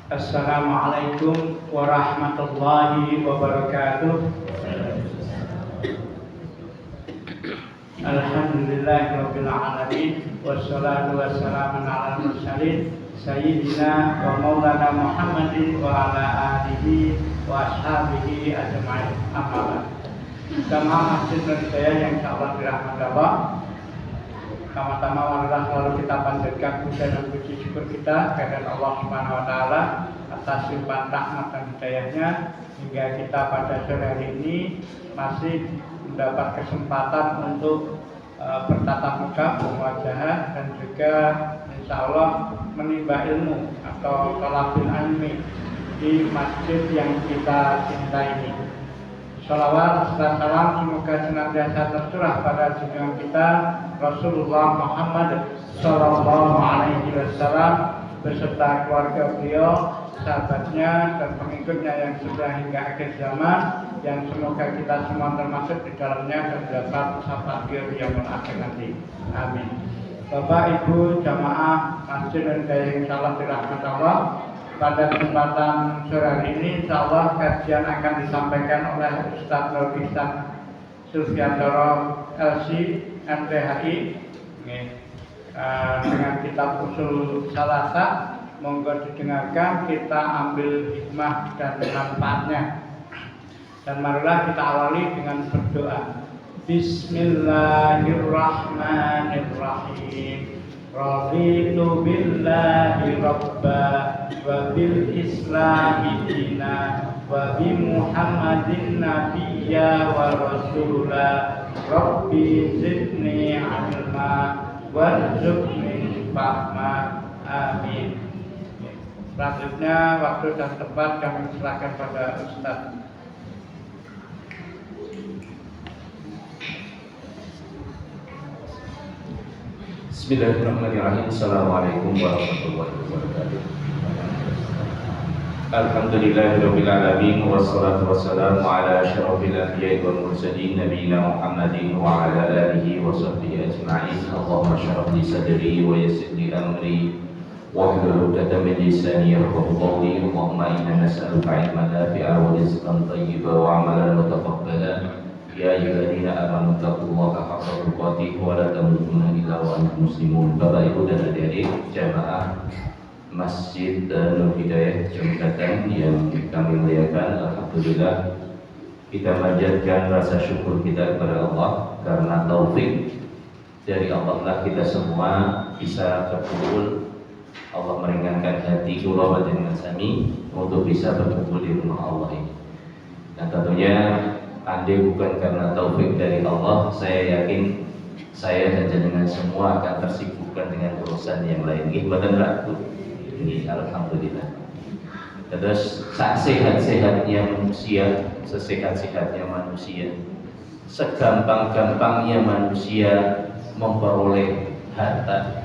Assalamualaikum warahmatullahi wabarakatuh. Alhamdulillahirabbil alamin wassalatu wassalamu ala mursalin sayyidina wa maulana Muhammadin wa ala alihi wa ashabihi ajma'in. Amma ba'd. Jamaah Masjid Nurhidayah yang insyaallah dirahmati Allah. Pertama-tama marilah selalu kita panjatkan puja dan puji syukur kita kepada Allah Subhanahu wa taala atas limpahan rahmat dan hidayahnya hingga kita pada sore hari ini masih mendapat kesempatan untuk bertatap muka, bermuajahah dan juga insya Allah menimba ilmu atau talabul ilmi di masjid yang kita cintai ini. Shalawat serta salam semoga senantiasa tercurah pada junjungan kita Rasulullah Muhammad Sallallahu Alaihi Wasallam beserta keluarga beliau, sahabatnya dan pengikutnya yang sudah hingga akhir zaman, yang semoga kita semua termasuk di dalamnya dan dapat syafaat beliau yang akhir nanti. Amin. Bapak Ibu jamaah Masjid Nurhidayah insyaallah dirahmati Allah. Pada kesempatan sore hari ini insyaallah kajian akan disampaikan oleh Ustaz Nur Ihsan Sulfiandoro LC MTHI dengan kitab Usul Salasa. Monggo didengarkan, kita ambil hikmah dan manfaatnya. Dan marilah kita awali dengan berdoa. Bismillahirrahmanirrahim. Raditu billahi rabba wa bil islami dina wa bi Muhammadin nabiyya wa rasula. Rabbi zidni ilma warzuqni fahma. Amin. Selanjutnya waktu dan tempat kami serahkan pada Ustaz. Bismillahirrahmanirrahim. Assalamualaikum warahmatullahi wabarakatuh. Alhamdulillahirabbil alamin wassalatu wassalamu ala asyrofil anbiya'i wal mursalin nabiyina Muhammadin wa ala alihi wa sahbihi ajma'in. Allahumma shrah li sadri wa yassir li amri wahlul 'uqdatam min lisani yafqahu qawli. Allahumma inna nas'aluka 'ilman nafi'an wa rizqan thayyiban wa 'amalan mutaqabbalan. Ya ayyuhalladzina amanu taqullaha haqqa tuqatih wa la tamutunna illa wa antum muslimun. Bapak Ibu dan adik-adik jamaah Masjid Nurhidayah Jembatan yang kami muliakan, alhamdulillah kita panjatkan rasa syukur kita kepada Allah karena taufik dari Allah lah kita semua bisa berkumpul. Allah meringankan hati kula dengan sami untuk bisa berkumpul di rumah Allah ini. Dan tentunya andai bukan karena taufik dari Allah, saya yakin saya dan jenengan semua akan tersibukkan dengan urusan yang lain. Betul tak? Ini alhamdulillah. Terus sehat-sehatnya manusia, sesehat-sehatnya manusia, segampang-gampangnya manusia memperoleh harta,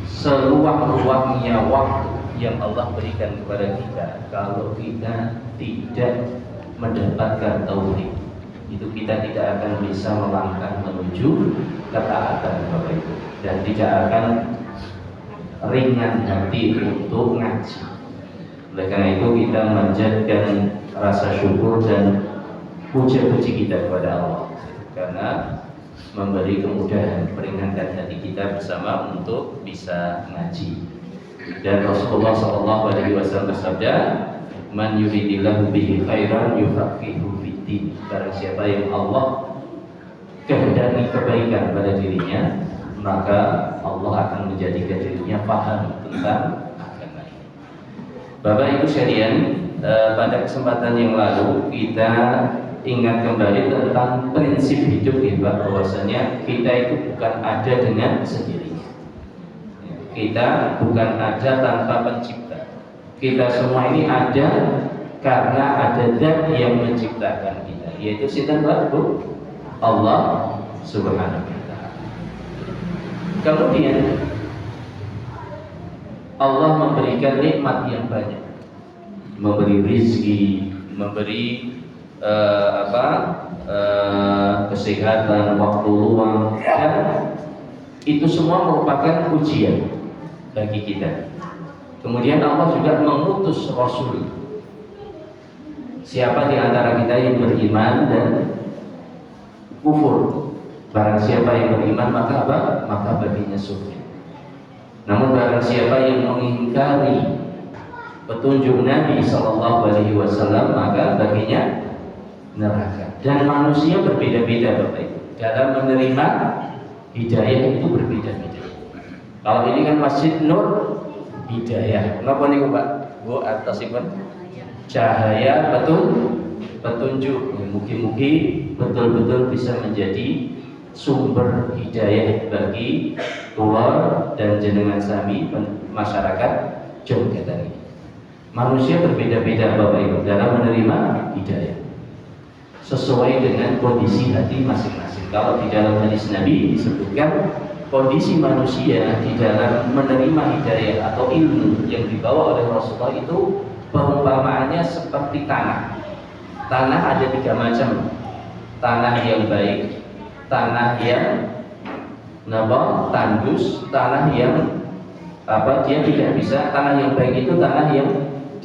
seluang-luangnya waktu yang Allah berikan kepada kita, kalau kita tidak mendapatkan tauhid, itu kita tidak akan bisa melangkah menuju ketaatan Bapak Ibu, dan tidak akan ringan hati untuk ngaji. Oleh karena itu kita menjadikan rasa syukur dan puja-puji kita kepada Allah karena memberi kemudahan, meringankan hati kita bersama untuk bisa ngaji. Dan Rasulullah SAW bersabda, man yuridillahu bihi khairan yufaqihu fiddin. Barang siapa yang Allah kehendaki kebaikan pada dirinya, maka Allah akan menjadikan dirinya paham tentang agama ini. Bapak Ibu sekalian, pada kesempatan yang lalu kita ingat kembali tentang prinsip hidup kita, bahwasanya kita itu bukan ada dengan sendirinya. Kita bukan ada tanpa pencipta. Kita semua ini ada karena ada zat yang menciptakan kita, yaitu sinten Bu? Allah Subhanahu wa taala. Kemudian Allah memberikan nikmat yang banyak, memberi rizki, memberi kesehatan, waktu luang, dan itu semua merupakan ujian bagi kita. Kemudian Allah juga mengutus Rasul. Siapa di antara kita yang beriman dan kufur? Barang siapa yang beriman maka apa? Maka baginya surga. Namun barang siapa yang mengingkari petunjuk Nabi Shallallahu Alaihi Wasallam maka baginya neraka. Dan manusia berbeda-beda Bapak Ibu dalam menerima hidayah itu berbeda-beda. Kalau ini kan Masjid Nur Hidayah. Kenapa nih Pak? Bu atasipun cahaya petunjuk. Mugi-mugi betul-betul bisa menjadi sumber hidayah bagi keluar dan jenengan sami masyarakat Jogja ini. Manusia berbeda-beda Bapak Ibu dalam menerima hidayah sesuai dengan kondisi hati masing-masing. Kalau di dalam hadis Nabi disebutkan kondisi manusia di dalam menerima hidayah atau ilmu yang dibawa oleh Rasulullah itu perumpamaannya seperti tanah. Tanah ada 3 macam. Tanah yang baik, tanah yang tandus, tanah yang dia tidak bisa. Tanah yang baik itu tanah yang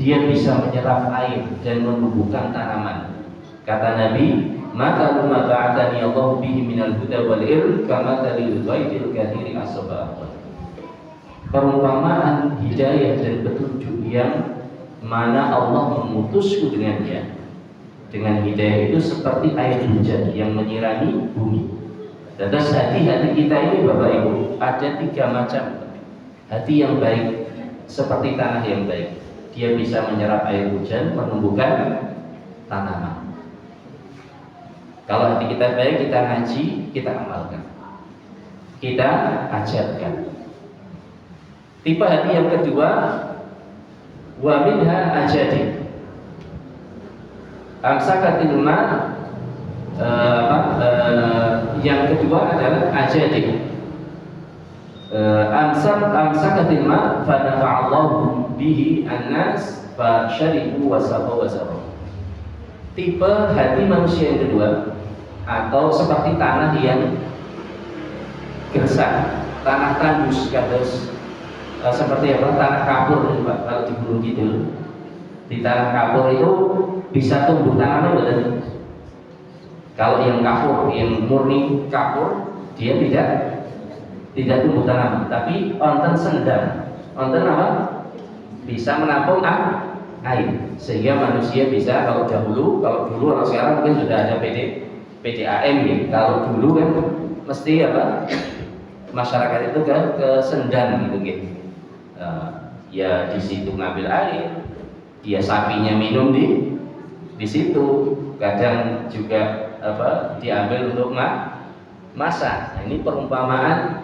dia bisa menyerap air dan menumbuhkan tanaman. Kata Nabi, maka ma ba'athani Allah bihi minal huda wal ilm kama talil ghaidil kathiri asbab. Perumpamaan hidayah dan petunjuk yang mana Allah mengutusku dengannya. Dengan hidayah itu seperti air hujan yang menyirami bumi. Terus hati-hati kita ini Bapak Ibu ada 3 macam. Hati yang baik seperti tanah yang baik. Dia bisa menyerap air hujan, menumbuhkan tanaman. Kalau hati kita baik, kita ngaji, kita amalkan, kita ajarkan. Tipe hati yang kedua, wa minha ajadi. Amsakatil ma, yang kedua adalah ajadi. Amsakatil ma fa nafa'allahu bihi an-nas fa syaribu wa sabaw. Tipe hati manusia yang kedua atau seperti tanah yang gersang, tanah tandus, seperti tanah kapur Pak, kalau di Gunung Kidul. Di tanah kapur itu bisa tumbuh tanaman betul. Kalau yang kapur, yang murni kapur, dia tidak tumbuh tanaman, tapi onten sendang. Onten apa? Bisa menampung air, sehingga manusia bisa kalau dulu sekarang mungkin sudah ada PDAM ya. Kalau dulu kan mesti masyarakat itu kan ke sendang gitu. Ya di situ ngambil air, dia sapinya minum di situ. Kadang juga diambil untuk masak. Nah, ini perumpamaan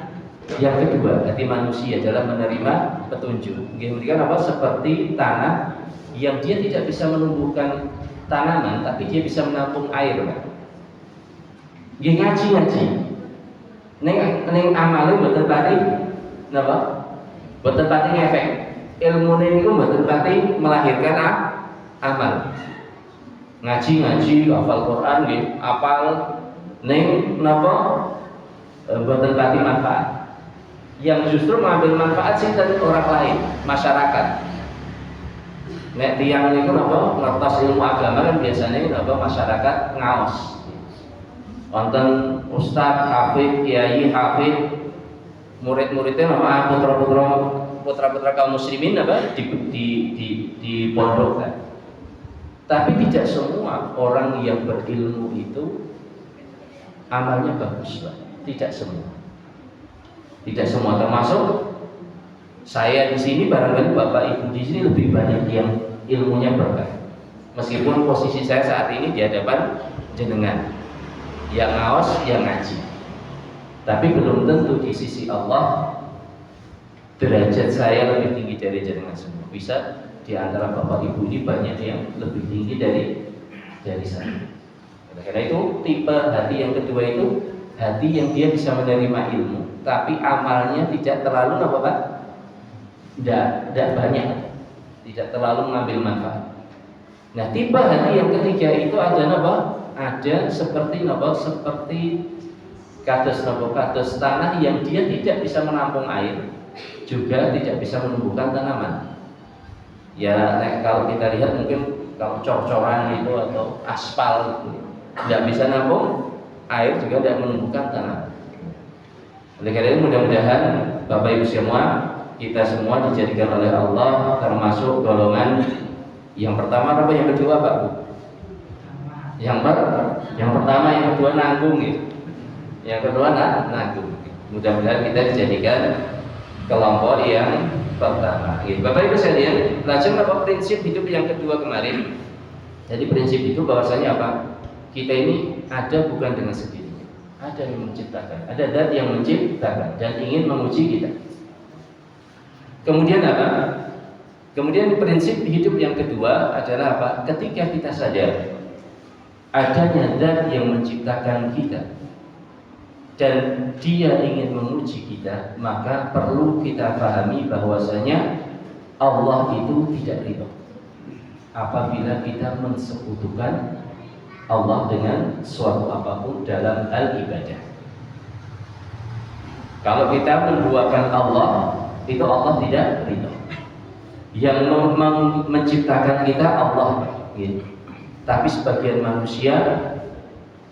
yang kedua hati manusia dalam menerima petunjuk. Kemudian seperti tanah yang dia tidak bisa menumbuhkan tanaman, tapi dia bisa menampung air. Dia ngaji. Neng amalnya betul pati, betul pati ngefek. Ilmu itu betul pati melahirkan amal. Ngaji, hafal Quran, apal neng betul pati manfaat. Yang justru mengambil manfaat sih dari orang lain, masyarakat. Nek tiang itu ngertos ilmu agama kan biasanya masyarakat ngaos. Wonten ustaz, hafid, kiai, hafid, murid-muridnya putra-putra kaum muslimin di pondok kan. Tapi tidak semua orang yang berilmu itu amalnya bagus, Pak. Tidak semua termasuk saya di sini, barangkali Bapak Ibu di sini lebih banyak yang ilmunya berkah. Meskipun posisi saya saat ini di hadapan jenengan, yang ngaos, yang ngaji. Tapi belum tentu di sisi Allah derajat saya lebih tinggi dari jenengan semua. Bisa di antara Bapak Ibu ini banyak yang lebih tinggi dari saya. Karena itu tipe hati yang kedua itu hati yang dia bisa menerima ilmu, tapi amalnya tidak terlalu tidak banyak, tidak terlalu mengambil manfaat. Nah, tipe hati yang ketiga itu ada seperti kados tanah yang dia tidak bisa menampung air, juga tidak bisa menumbuhkan tanaman. Ya kalau kita lihat mungkin kalau cor-coran itu atau aspal itu tidak bisa nampung air, juga tidak menumbuhkan tanah. Oleh karena itu mudah-mudahan Bapak Ibu semua, kita semua dijadikan oleh Allah termasuk golongan yang pertama apa yang kedua Pak Bu? Yang pertama, yang kedua nanggung ya. Yang kedua nanggung. Mudah-mudahan kita dijadikan kelompok yang pertama. Bapak Ibu sekalian, belajar apa prinsip hidup yang kedua kemarin. Jadi prinsip itu bahwasanya apa? Kita ini ada bukan dengan sendirinya. Ada yang menciptakan, ada zat yang menciptakan dan ingin menguji kita. Kemudian apa? Kemudian prinsip hidup yang kedua adalah apa? Ketika kita sadar adanya zat yang menciptakan kita dan dia ingin menguji kita, maka perlu kita pahami bahwasanya Allah itu tidak ridho apabila kita mensekutukan Allah dengan suatu apapun dalam hal ibadah. Kalau kita menduakan Allah, itu Allah tidak ridho. Yang menciptakan kita Allah, gitu. Tapi sebagian manusia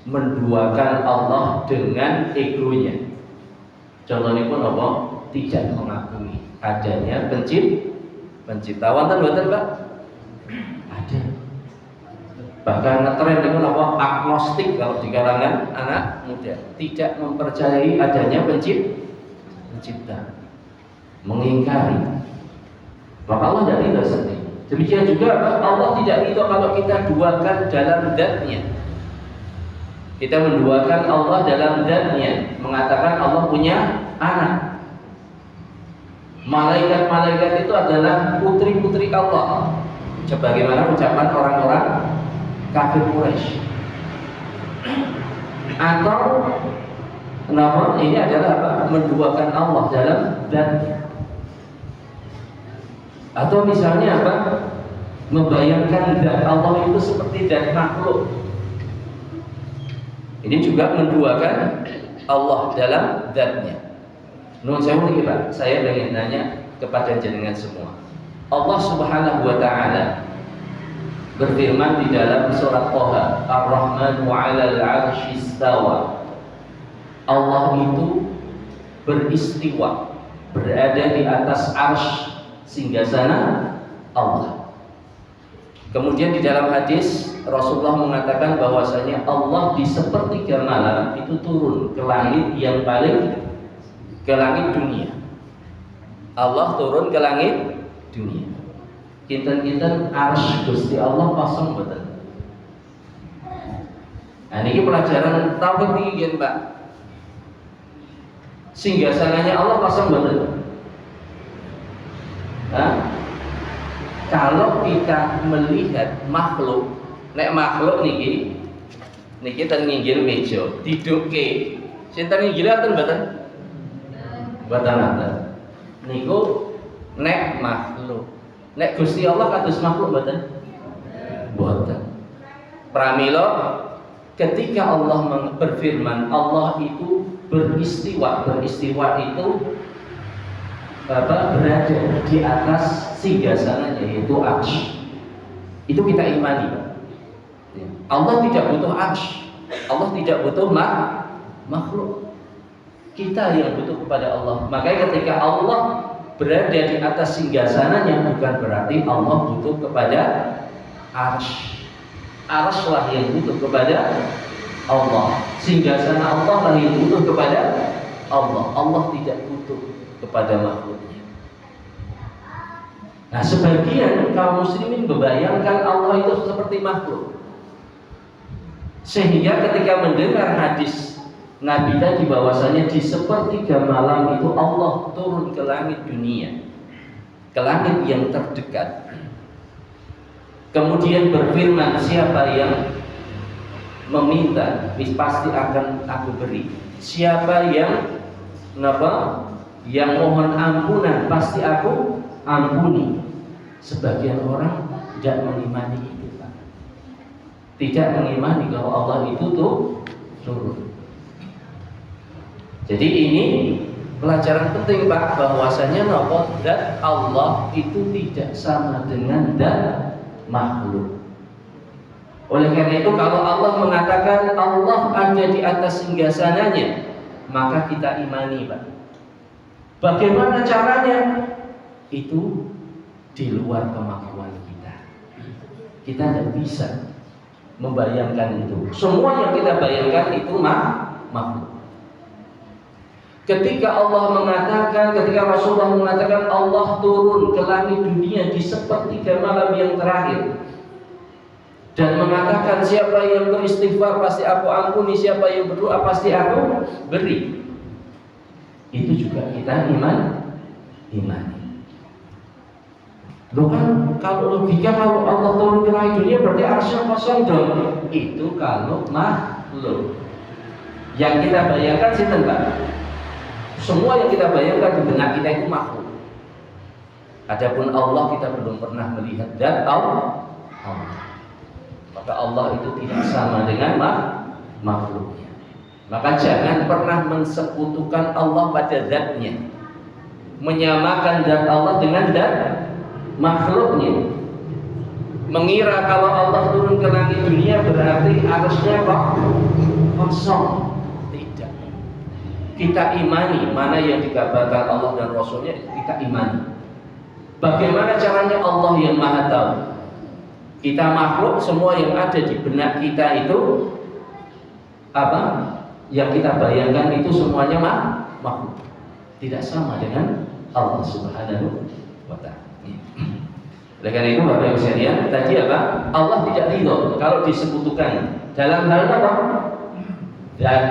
menduakan Allah dengan egonya. Contohnya pun apa? Tidak mengakui adanya pencipta. Wonten mboten, Pak? Ada. Bahkan ngetren itu apa? Agnostik kalau di kalangan anak muda, tidak mempercayai adanya pencipta. Mengingkari. Maka Allah tidak ridho sendiri. Demikian juga Allah tidak ridho kalau kita duakan dalam zatnya. Kita menduakan Allah dalam zatnya, mengatakan Allah punya anak. Malaikat-malaikat itu adalah putri-putri Allah, sebagaimana ucapan orang-orang kafir Quraisy. Atau namun ini adalah apa? Menduakan Allah dalam zatnya. Atau misalnya apa? Membayangkan zat Allah itu seperti zat makhluk. Ini juga menduakan Allah dalam zatnya. Nun sewu nih Pak, saya ingin tanya kepada jenengan semua. Allah Subhanahu wa taala berfirman di dalam surat Thaha, Ar-Rahmanu 'alal 'arsy istawa. Allah itu beristiwa, berada di atas arsy singgasana Allah. Kemudian di dalam hadis Rasulullah mengatakan bahwasanya Allah di sepertiga malam itu turun ke langit yang paling, ke langit dunia. Allah turun ke langit dunia. Kinten-kinten arsy Gusti Allah kosong mboten. Nah niki pelajaran tauhid iki Pak. Singgasananya Allah kosong mboten. Nah, kalau kita melihat makhluk, nek makhluk niki ten nginggil meja, didukke. Sinten nginggil aten mboten? Mboten aten. Niku nek makhluk. Nek Gusti Allah kados makhluk mboten? Mboten. Pramila ketika Allah berfirman, Allah itu beristiwa. Beristiwa itu berada di atas singgasananya yaitu arsy. Itu kita imani. Allah tidak butuh arsy. Allah tidak butuh makhluk. Kita yang butuh kepada Allah. Makanya ketika Allah berada di atas singgasananya, bukan berarti Allah butuh kepada arsy. Arsy lah yang butuh kepada Allah. Singgasana Allah lah yang butuh kepada Allah. Allah tidak butuh kepada makhluknya. Nah, sebagian kaum muslimin membayangkan Allah itu seperti makhluk, sehingga ketika mendengar hadis Nabi tadi bahwasanya di sepertiga malam itu Allah turun ke langit dunia, ke langit yang terdekat, kemudian berfirman, siapa yang meminta pasti akan aku beri, siapa yang yang mohon ampunan pasti aku ampuni. Sebagian orang tidak mengimani itu, Pak. Tidak mengimani kalau Allah itu turun. Jadi ini Pelajaran penting Pak, bahwasanya nopo zat Allah itu tidak sama dengan zat makhluk. Oleh karena itu kalau Allah mengatakan Allah ada di atas singgasananya, maka kita imani Pak. Bagaimana caranya? Itu di luar kemampuan kita. Kita tidak bisa membayangkan itu. Semua yang kita bayangkan itu makhluk. Ketika Allah mengatakan, ketika Rasulullah mengatakan Allah turun ke langit dunia di sepertiga malam yang terakhir dan mengatakan siapa yang beristighfar pasti aku ampuni, siapa yang berdoa pasti aku beri. Itu juga kita imani. Loh kan kalau logika kalau Allah turun ke langit dunia berarti arsy kosong dong. Itu kalau makhluk. Yang kita bayangkan sinten Pak? Semua yang kita bayangkan di benak kita itu makhluk. Adapun Allah kita belum pernah melihat zat Allah. Maka Allah itu tidak sama dengan makhluknya. Maka jangan pernah mensekutukan Allah pada zatnya, menyamakan zat Allah dengan zat makhluknya. Mengira kalau Allah turun ke langit dunia berarti harusnya kosong. Kita imani mana yang dikabarkan Allah dan Rasulnya, kita imani. Bagaimana caranya? Allah yang maha tahu. Kita makhluk, semua yang ada di benak kita itu apa? Yang kita bayangkan itu semuanya makhluk. Tidak sama dengan Allah Subhanahu wa ta'ala. Oleh karena itu Bapak Ibu sekalian, tadi apa? Allah tidak ridho kalau disekutukan dalam hal apa? Dan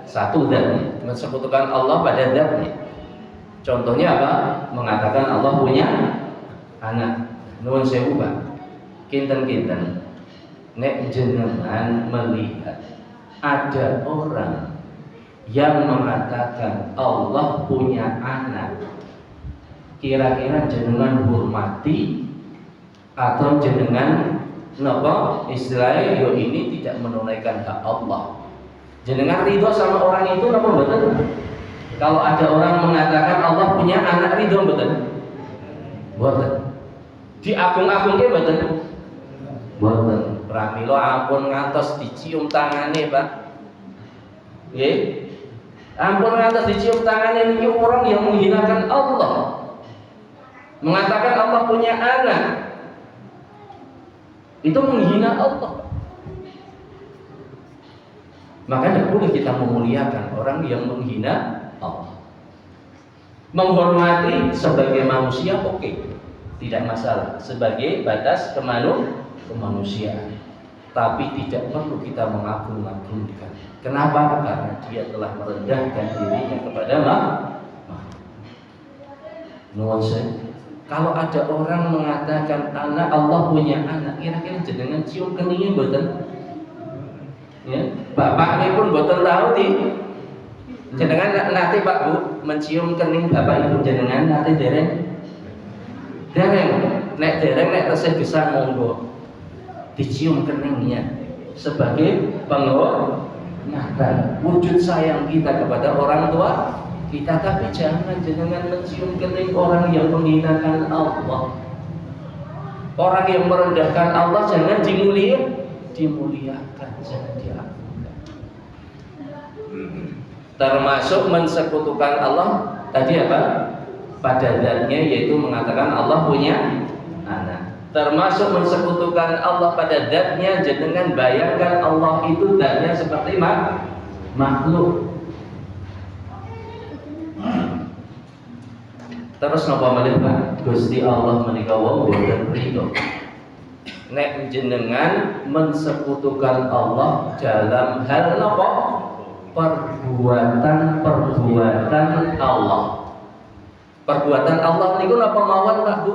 satu zatnya, mensekutukan Allah pada zatnya. Contohnya apa? Mengatakan Allah punya anak. Nuwun sewu Pak. Kinten-kinten nek jenengan melihat ada orang yang mengatakan Allah punya anak, kira-kira jenengan hormati atau jenengan napa istilahnya yo ini tidak menunaikan hak Allah? Jenengan ridho sama orang itu apa betul? Kalau ada orang mengatakan Allah punya anak, ridho betul? Betul. Diagung-agungke betul? Betul. Pramila ampun ngantos dicium tangane, Pak. Nggih. Ampun ngantos dicium tangane niki orang yang menghinakan Allah. Mengatakan Allah punya anak. Itu menghina Allah. Maka tidak boleh kita memuliakan orang yang menghina Allah. Menghormati sebagai manusia oke, tidak masalah, sebagai batas kemanusiaan. Tapi tidak perlu kita mengagung-agungkan. Kenapa? Karena dia telah merendahkan dirinya kepada makhluk. Kalau ada orang mengatakan anak Allah punya anak, kira-kira jenengan cium keningnya mboten? Ya, bapaknya pun boten tahu di jenengan nanti Pak Bu mencium kening bapak ibu jenengan nanti dereng nek tesih gesang monggo dicium keningnya sebagai penghormatan wujud sayang kita kepada orang tua kita. Tapi jangan jenengan mencium kening orang yang menghinakan Allah, orang yang merendahkan Allah. Jangan dimuliakan, jangan dilakukan. Termasuk mensekutukan Allah tadi apa? Pada zatnya, yaitu mengatakan Allah punya anak. Termasuk mensekutukan Allah pada zatnya, dengan bayangkan Allah itu zatnya seperti makhluk. Terus napa malih Pak? Gusti Allah menika wong boten ridho nek jenengan mensekutukan Allah dalam hal napa? Perbuatan Allah. Perbuatan Allah niku napa mawon Pak Bu?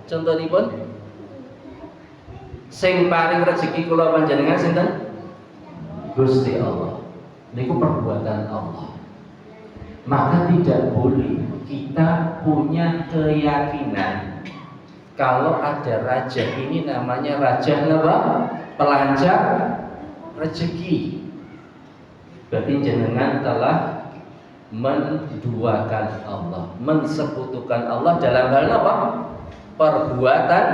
Contonipun sing paring rezeki kula panjenengan sinten? Gusti Allah. Niku perbuatan Allah. Maka tidak boleh kita punya keyakinan kalau ada raja ini namanya raja apa? Pelancar rezeki. Berarti jenengan telah menduakan Allah, mensekutukan Allah dalam hal apa? Perbuatan.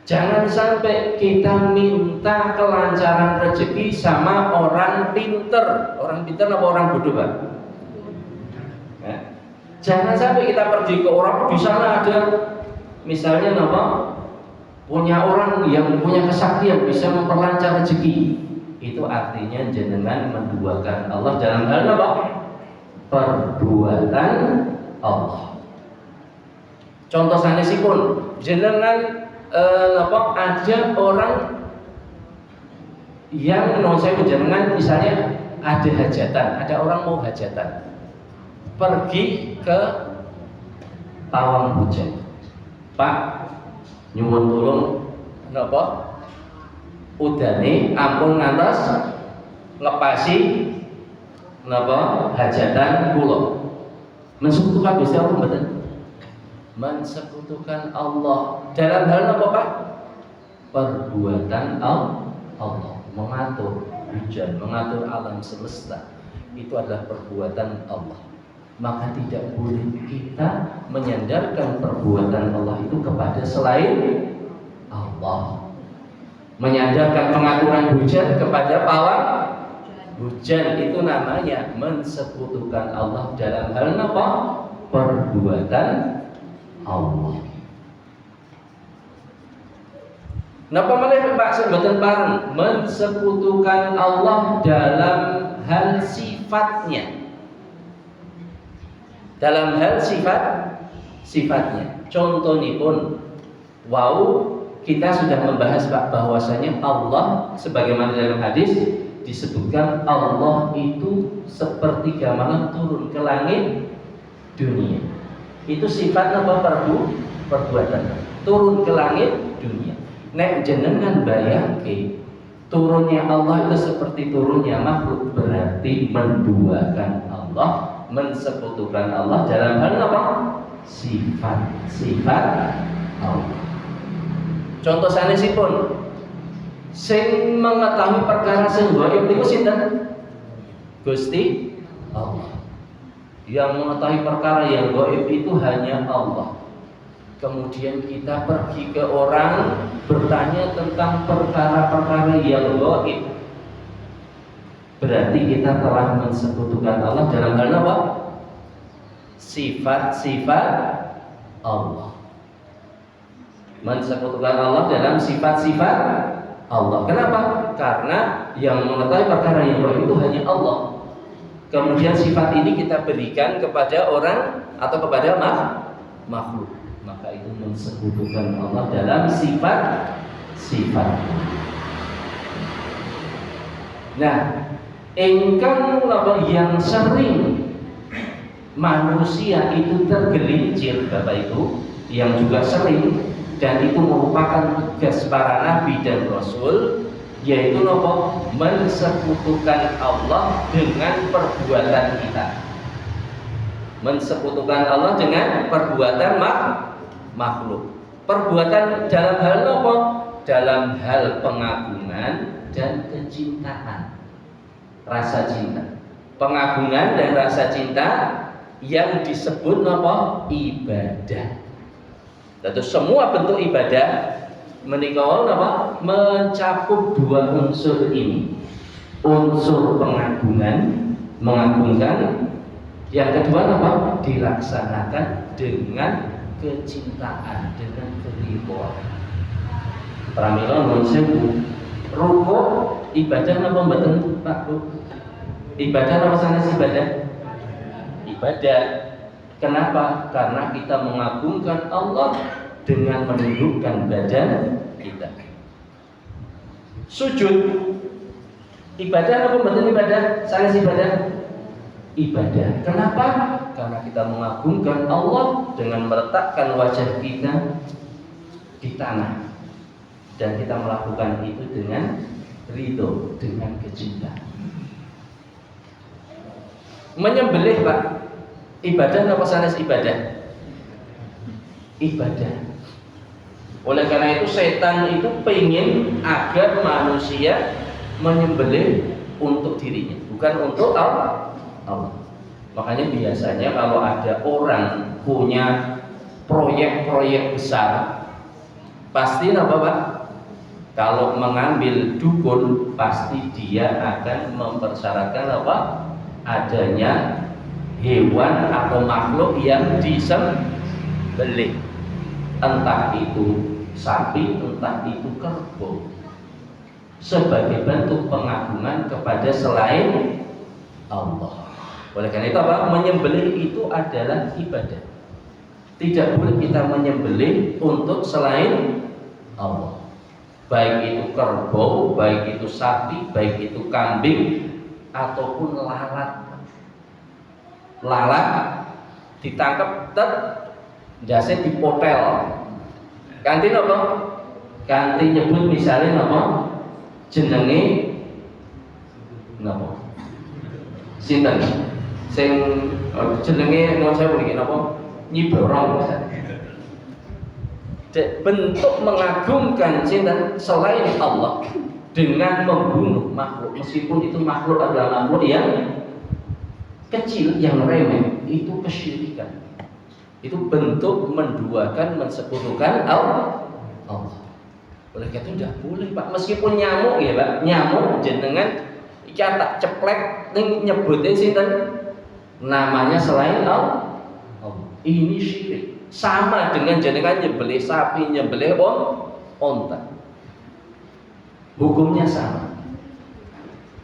Jangan sampai kita minta kelancaran rezeki sama orang pinter. Orang pinter apa orang bodoh, Pak? Ya. Jangan sampai kita pergi ke orang di sana ada misalnya apa? Punya orang yang punya kesaktian bisa memperlancar rezeki. Itu artinya jenengan menduakan Allah dalam hal apa? Perbuatan Allah. Contoh sanesipun jenengan ada orang yang saya jenengan misalnya ada hajatan, ada orang mau hajatan, pergi ke pawang hujan, Pak nyuwun tulung napa udane ampun ngantos ngepasi napa hajatan kula. Mensekutukan Gusti Allah mboten? Mensekutukan Allah dalam hal apa, Pak? Perbuatan Allah, mengatur hujan, mengatur alam semesta. Itu adalah perbuatan Allah. Maka tidak boleh kita menyandarkan perbuatan Allah itu kepada selain Allah. Menyandarkan pengaturan hujan kepada pawang hujan, itu namanya mensekutukan Allah dalam hal apa? Perbuatan Allah. Napa meneh Pak sebutan bareng mensekutukan Allah dalam hal sifatnya. Dalam hal sifatnya. Contohipun wow, kita sudah membahas Pak bahwasanya Allah sebagaimana dalam hadis disebutkan Allah itu sepertiga malam turun ke langit dunia. Itu sifat apa? Perbuatan turun ke langit dunia. Nek jenengan bayangke turunnya Allah itu seperti turunnya makhluk, berarti menduakan Allah, mensekutukan Allah dalam hal apa? Sifat Allah. Contoh sanesipun sing mengetahui perkara sing gaib niku sinten? Gusti Allah. Yang mengetahui perkara yang gaib itu hanya Allah. Kemudian kita pergi ke orang bertanya tentang perkara-perkara yang gaib. Berarti kita telah mensekutukan Allah dalam hal apa? Sifat-sifat Allah. Mensekutukan Allah dalam sifat-sifat Allah. Kenapa? Karena yang mengetahui perkara yang gaib itu hanya Allah. Kemudian sifat ini kita berikan kepada orang atau kepada makhluk. Maka itu mensekutukan Allah dalam sifat. Nah, engkang yang sering manusia itu tergelincir, Bapak Ibu, yang juga sering, dan itu merupakan tugas para nabi dan rasul, yaitu mensekutukan Allah dengan perbuatan kita. Mensekutukan Allah dengan perbuatan makhluk. Perbuatan dalam hal apa? Dalam hal pengagungan dan kecintaan. Rasa cinta. Pengagungan dan rasa cinta yang disebut apa? Ibadah. Tentu semua bentuk ibadah menikah apa? Mencakup dua unsur ini. Unsur pengagungan, mengagungkan. Yang kedua apa? Dilaksanakan dengan kecintaan, dengan keridhaan. Pramila nuwun sewu. Rukuk ibadah napa mboten, Pak Bu? Ibadah napa sanes ibadah? Ibadah. Kenapa? Karena kita mengagungkan Allah dengan menundukkan badan kita. Sujud ibadah apa mboten ibadah? Sanes ibadah? Ibadah. Kenapa? Karena kita mengagungkan Allah dengan meletakkan wajah kita di tanah, dan kita melakukan itu dengan ridho, dengan kecintaan. Menyembelih, Pak, ibadah apa sanes ibadah? Ibadah. Oleh karena itu setan itu pengen agar manusia menyembelih untuk dirinya, bukan untuk Allah. Makanya biasanya kalau ada orang punya proyek-proyek besar, pasti apa Pak? Kalau mengambil dukun, pasti dia akan mempersyaratkan apa? Adanya hewan atau makhluk yang disembelih, entah itu sapi, entah itu kerbau, sebagai bentuk pengagungan kepada selain Allah. Oleh karena itu apa? Menyembelih itu adalah ibadah. Tidak boleh kita menyembelih untuk selain Allah. Baik itu kerbau, baik itu sapi, baik itu kambing, ataupun lalat. Lalat ditangkap, dasnya dipotel. Ganti apa? Ganti nyebut misalnya apa? Jenenge napa? Sinten? Sing jenenge non saya mriki napa? Nyi Blorong misalnya. Bentuk mengagungkan sinten selain Allah dengan membunuh makhluk, meskipun itu makhluk adalah makhluk yang kecil, yang remeh, itu kesyirikan. Itu bentuk menduakan, mensekutukan Allah. Oleh karena itu tidak boleh Pak, meskipun nyamuk ya Pak, nyamuk jenengan iki tak ceplek ning nyebutnya sinten namanya selain Allah. Ini syirik. Sama dengan jenengan nyembelih sapi, nyembelih onta. Hukumnya sama.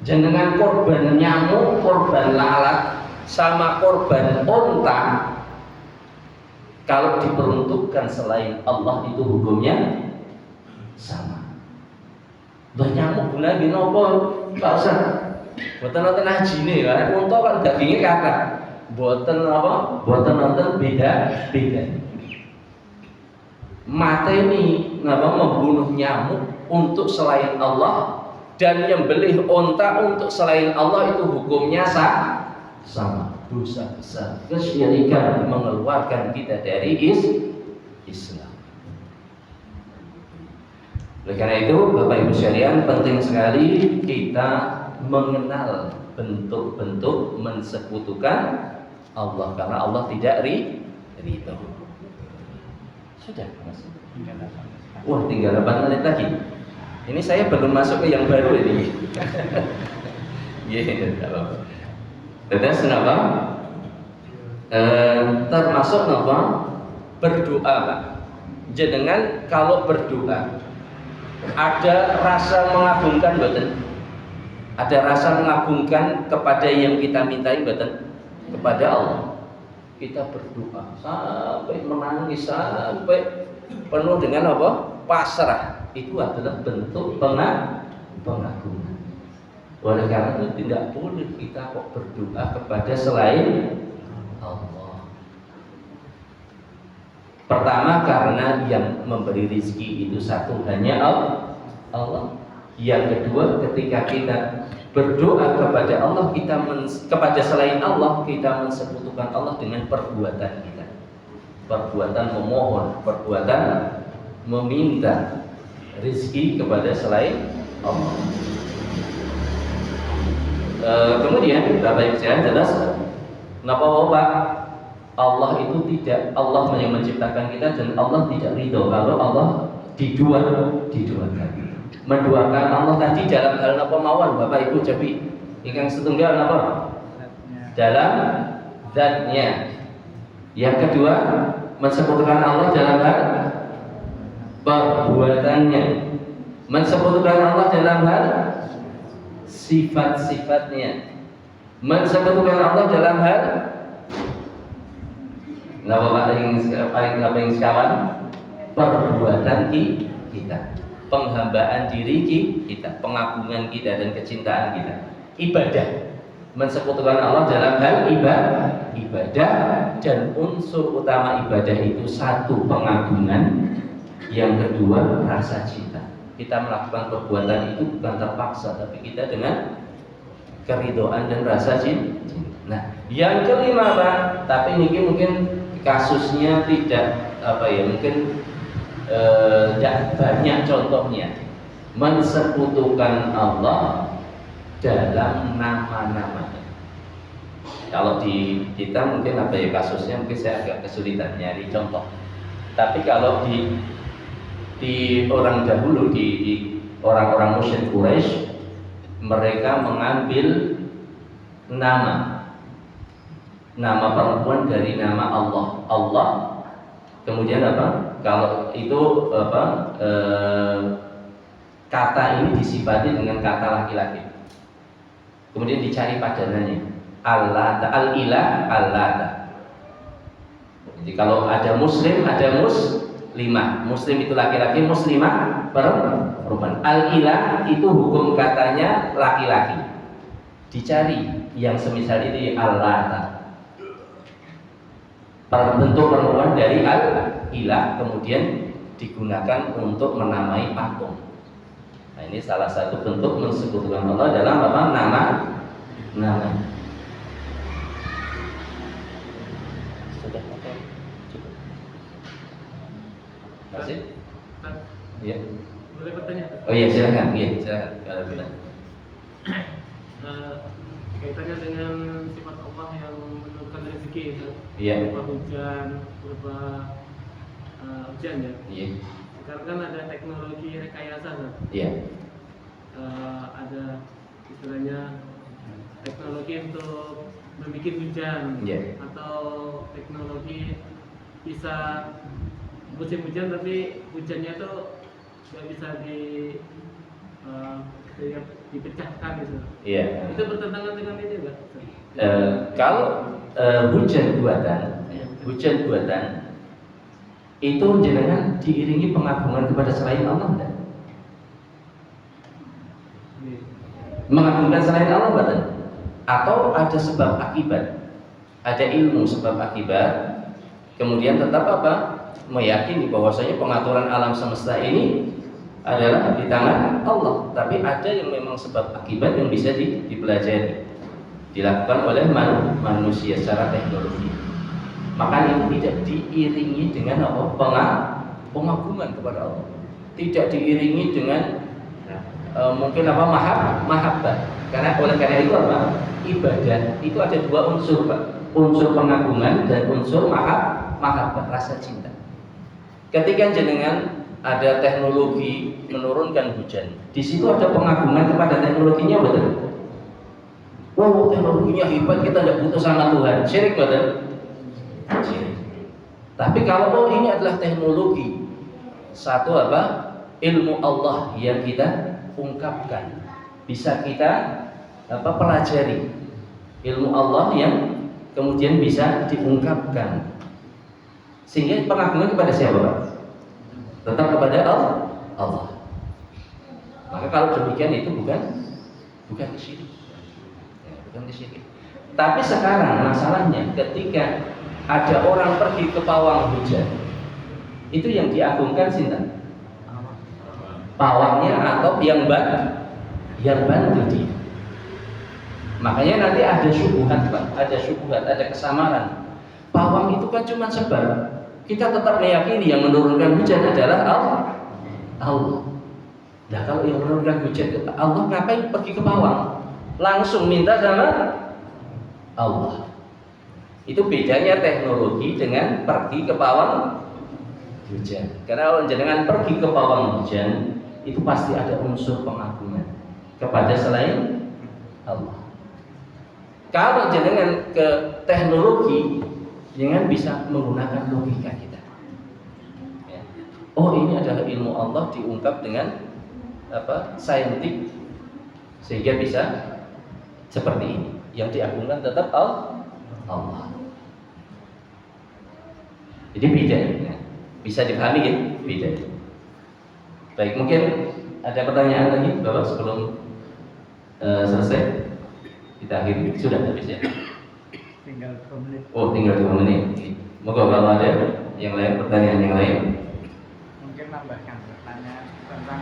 Jenengan korban nyamuk, korban lalat, sama korban onta, kalau diperuntukkan selain Allah itu hukumnya sama. Lah nyamuk guna gini apa? Pak Ustaz, buatan nonton haji nih kan, unta kan dagingnya kakak. Buatan apa? Buatan nonton beda. Mata ini ngapa membunuh nyamuk untuk selain Allah dan nyembelih onta untuk selain Allah itu hukumnya sama, dosa besar, kesyirikan, mengeluarkan kita dari Islam. Oleh karena itu Bapak Ibu sekalian, penting sekali kita mengenal bentuk-bentuk mensekutukan Allah, karena Allah tidak ridho. Sudah Mas. Wah, tinggal 8 menit lagi. Ini saya belum masuk ke yang baru ini. Terus kenapa? Termasuk apa? Berdoa, Pak. Jenengan kalau berdoa ada rasa mengagungkan mboten? Ada rasa mengagungkan kepada yang kita mintai mboten? Kepada Allah. Kita berdoa sampai menangis, sampai penuh dengan apa? Pasrah. Itu adalah bentuk pengagungan. Oleh karena itu tidak boleh kita kok berdoa kepada selain Allah. Pertama, karena yang memberi rezeki itu satu hanya Allah. Yang kedua, ketika kita berdoa kepada Allah, kepada selain Allah, kita mensekutukan Allah dengan perbuatan kita. Perbuatan memohon, perbuatan meminta rezeki kepada selain Allah. Kemudian Bapak Ibu sekalian, jelas kenapa Bapak? Allah itu tidak, Allah yang menciptakan kita, dan Allah tidak ridho kalau Allah diduakan. Menduakan Allah tadi dalam hal apa mawon Bapak Ibu jadi ingkang setunggal apa? Dalam zatnya. Yang kedua, mensekutukan Allah dalam hal perbuatannya. Mensekutukan Allah dalam hal sifat-sifatnya. Mensekutukan Allah dalam hal paling sekawan perbuatan kita, penghambaan diri kita, pengagungan kita dan kecintaan kita, ibadah. Mensekutukan Allah dalam hal ibadah, dan unsur utama ibadah itu satu pengagungan, yang kedua rasa cinta. Kita melakukan perbuatan itu bukan terpaksa, tapi kita dengan keridhaan dan rasa cinta. Nah, yang kelima Pak, tapi ini mungkin kasusnya tidak mungkin tidak banyak contohnya. Mensekutukan Allah dalam nama-namanya. Kalau di kita mungkin apa ya kasusnya, mungkin saya agak kesulitan nyari contoh. Tapi kalau di orang dahulu, di orang-orang musyrik Quraisy, mereka mengambil nama perempuan dari nama Allah. Kemudian apa? Kalau itu apa? Kata ini disifati dengan kata laki-laki. Kemudian dicari padanannya. Allata, al-ilah, allata. Jadi kalau ada muslim, ada muslimah. Muslim itu laki-laki, muslimah perempuan. Al-ilah itu hukum katanya laki-laki. Dicari yang semisal ini allata. Bentuk perempuan dari al-ilah kemudian digunakan untuk menamai patung. Nah, ini salah satu bentuk mensekutukan Allah dalam apa? Nama. Sudah apa? Cukup. Masih? Iya. Boleh bertanya? Oh iya, silakan. Iya, silakan. Kalau bilang. Kaitannya dengan sifat Allah yang menurunkan rezeki itu. Iya. Berupa hujan, berupa hujan ya. Iya. Sekarang kan ada teknologi rekayasa kan? Iya. Ada istilahnya teknologi untuk membuat hujan, Iya. atau teknologi bisa musim hujan tapi hujannya tuh nggak bisa dipecahkan gitu. Iya. Itu bertentangan dengan ini nggak? Kalau hujan buatan itu jenengan diiringi pengagungan kepada selain Allah enggak? Mengagungkan selain Allah buatan? Atau ada sebab akibat? Ada ilmu sebab akibat, kemudian tetap apa? Meyakini bahwasanya pengaturan alam semesta ini adalah di tangan Allah. Tapi ada yang memang sebab akibat yang bisa dipelajari, dilakukan oleh manusia secara teknologi. Maka itu tidak diiringi dengan apa? Pengagungan kepada Allah. Tidak diiringi dengan mungkin apa? Mahabbah. Oleh karena itu apa? Ibadah itu ada dua unsur, Pak. Unsur pengagungan dan unsur mahabbah, rasa cinta. Ketika jenengan ada teknologi menurunkan hujan, di situ ada pengagungan kepada teknologinya, betul? Wow, teknologinya hebat, kita tidak butuh sama Tuhan. Syirik, betul? Syirik. Tapi kalau ini adalah teknologi, satu apa? Ilmu Allah yang kita ungkapkan, bisa kita pelajari. Ilmu Allah yang kemudian bisa diungkapkan, sehingga pengagungan kepada siapa, Pak? Tetap kepada Allah. Maka kalau demikian itu bukan syirik. Bukan syirik. Tapi sekarang masalahnya ketika ada orang pergi ke pawang hujan, itu yang diagungkan sinten? Pawangnya atau yang bantu dia. Makanya nanti ada syubhat, Pak. Ada kesamaran. Pawang itu kan cuma sebab. Kita tetap meyakini yang menurunkan hujan adalah Allah. Nah, kalau yang menurunkan hujan Allah, ngapain pergi ke pawang? Langsung minta sama Allah. Itu bedanya teknologi dengan pergi ke pawang hujan. Karena kalau jenengan pergi ke pawang hujan, itu pasti ada unsur pengagungan kepada selain Allah. Kalau jenengan ke teknologi, jangan bisa menggunakan logika kita. Ya. Oh, ini adalah ilmu Allah diungkap dengan saintik, sehingga bisa seperti ini. Yang diagungkan tetap Allah. Jadi beda, ya. Bisa dipahami ya? Beda. Baik, mungkin ada pertanyaan lagi, Bapak, sebelum selesai kita akhiri. Sudah habis ya? Tinggal 2 menit. Oh, tinggal 2 menit. Moga kalau ada yang lain, pertanyaan yang lain. Mungkin nambahkan pertanyaan tentang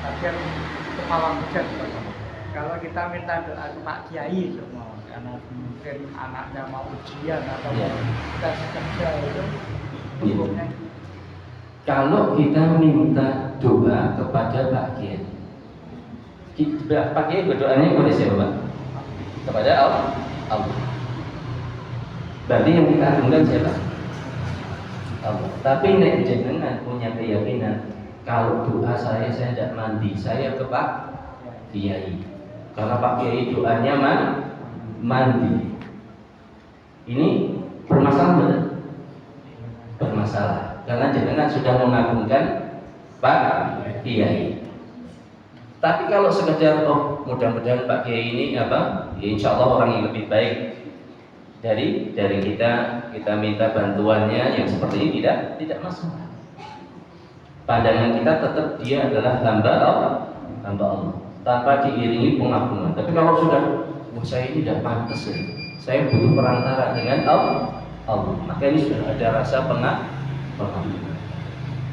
tadi pawang hujan. Kalau kita minta doa ke Pak Kiai semua, karena mungkin anaknya mau ujian atau tes kerja itu hukumnya. Kalau kita minta doa kepada Pak Kiai, Pak Kiai berdoanya kepada siapa Pak? Kepada Allah. Berarti yang kita agungkan siapa? Allah. Tapi nek jenengan punya keyakinan kalau doa saya tidak mandi, saya ke Pak Kiai. Karena Pak Kiai doanya mandi. Ini bermasalah benar? Bermasalah. Karena jenengan sudah mengagungkan Pak Kiai. Tapi kalau sekedar mudah-mudahan Pak Kiai ini apa? Ya insya Allah orang yang lebih baik dari kita minta bantuannya yang seperti ini tidak masalah. Pandangan kita tetap dia adalah hamba Allah tanpa diiringi pengagungan. Tapi kalau sudah saya ini tidak pantas ya, saya butuh perantara dengan Allah, maka ini sudah ada rasa pengagungan.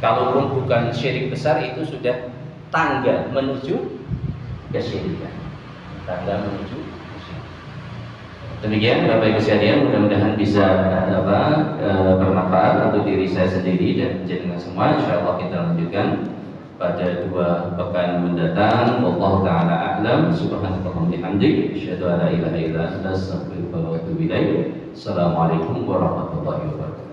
Kalaupun bukan syirik besar, itu sudah tangga menuju kesyirikan. Tangga menuju kesyirikan. Demikian Bapak Ibu sekalian, mudah-mudahan bisa bermanfaat untuk diri saya sendiri dan jenengan semua. Insyaallah kita lanjutkan pada 2 pekan mendatang. Wallahu taala a'lam. Subhanallahumma bihamdik, asyhadu an la ilaha illa anta, astaghfiruka wa atubu ilaik. Assalamualaikum warahmatullahi wabarakatuh.